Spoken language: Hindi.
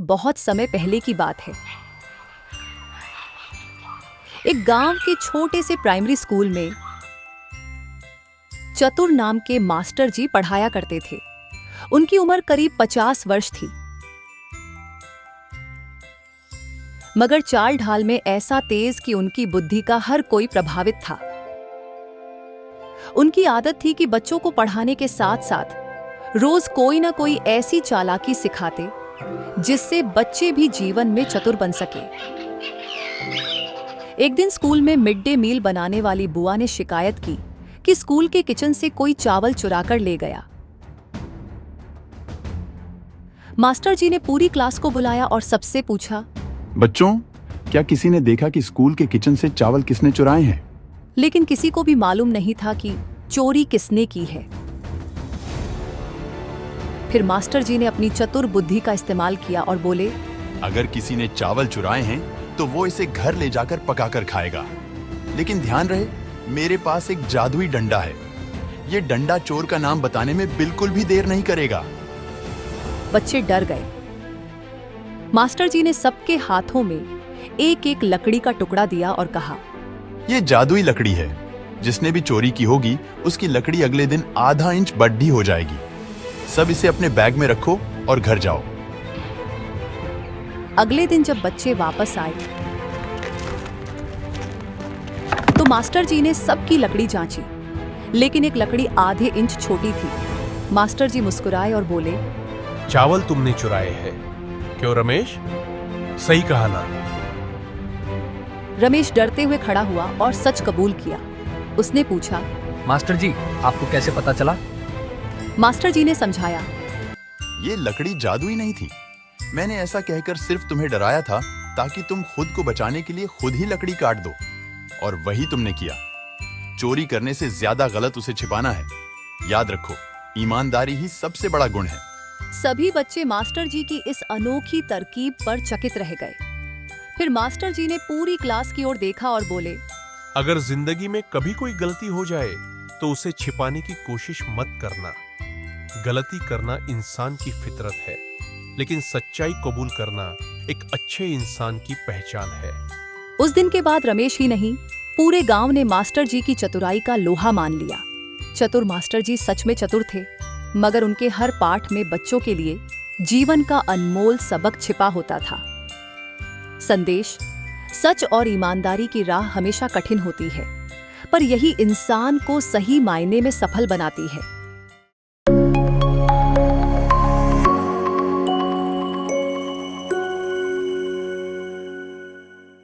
बहुत समय पहले की बात है। एक गांव के छोटे से प्राइमरी स्कूल में चतुर नाम के मास्टर जी पढ़ाया करते थे। उनकी उम्र करीब 50 वर्ष थी, मगर चाल ढाल में ऐसा तेज कि उनकी बुद्धि का हर कोई प्रभावित था। उनकी आदत थी कि बच्चों को पढ़ाने के साथ साथ रोज कोई ना कोई ऐसी चालाकी सिखाते जिससे बच्चे भी जीवन में चतुर बन सके। एक दिन स्कूल में मिड डे मील बनाने वाली बुआ ने शिकायत की कि स्कूल के किचन से कोई चावल चुराकर ले गया। मास्टर जी ने पूरी क्लास को बुलाया और सबसे पूछा, बच्चों, क्या किसी ने देखा कि स्कूल के किचन से चावल किसने चुराए हैं? लेकिन किसी को भी मालूम नहीं था कि चोरी किसने की है। फिर मास्टर जी ने अपनी चतुर बुद्धि का इस्तेमाल किया और बोले, अगर किसी ने चावल चुराए हैं तो वो इसे घर ले जाकर पकाकर खाएगा। लेकिन ध्यान रहे, मेरे पास एक जादुई डंडा है। ये डंडा चोर का नाम बताने में बिल्कुल भी देर नहीं करेगा। बच्चे डर गए। मास्टर जी ने सबके हाथों में एक एक लकड़ी का टुकड़ा दिया और कहा, ये जादुई लकड़ी है। जिसने भी चोरी की होगी उसकी लकड़ी अगले दिन आधा इंच बड़ी हो जाएगी। सब इसे अपने बैग में रखो और घर जाओ। अगले दिन जब बच्चे वापस आए तो मास्टर जी ने सबकी लकड़ी जांची, लेकिन एक लकड़ी आधे इंच छोटी थी। मास्टर जी मुस्कुराए और बोले, चावल तुमने चुराए हैं, क्यों रमेश? सही कहा ना? रमेश डरते हुए खड़ा हुआ और सच कबूल किया। उसने पूछा, मास्टर जी, आपको कैसे पता चला? मास्टर जी ने समझाया, ये लकड़ी जादुई नहीं थी। मैंने ऐसा कहकर सिर्फ तुम्हें डराया था ताकि तुम खुद को बचाने के लिए खुद ही लकड़ी काट दो, और वही तुमने किया। चोरी करने से ज्यादा गलत उसे छिपाना है। याद रखो, ईमानदारी ही सबसे बड़ा गुण है। सभी बच्चे मास्टर जी की इस अनोखी तरकीब पर चकित रह गए। फिर मास्टर जी ने पूरी क्लास की ओर देखा और बोले, अगर जिंदगी में कभी कोई गलती हो जाए तो उसे छिपाने की कोशिश मत करना। गलती करना इंसान की फितरत है, लेकिन सच्चाई कबूल करना एक अच्छे इंसान की पहचान है। उस दिन के बाद रमेश ही नहीं, पूरे गांव ने मास्टर जी की चतुराई का लोहा मान लिया। चतुर मास्टर जी सच में चतुर थे, मगर उनके हर पाठ में बच्चों के लिए जीवन का अनमोल सबक छिपा होता था। संदेश: सच और ईमानदारी की राह हमेशा कठिन होती है, पर यही इंसान को सही मायने में सफल बनाती है।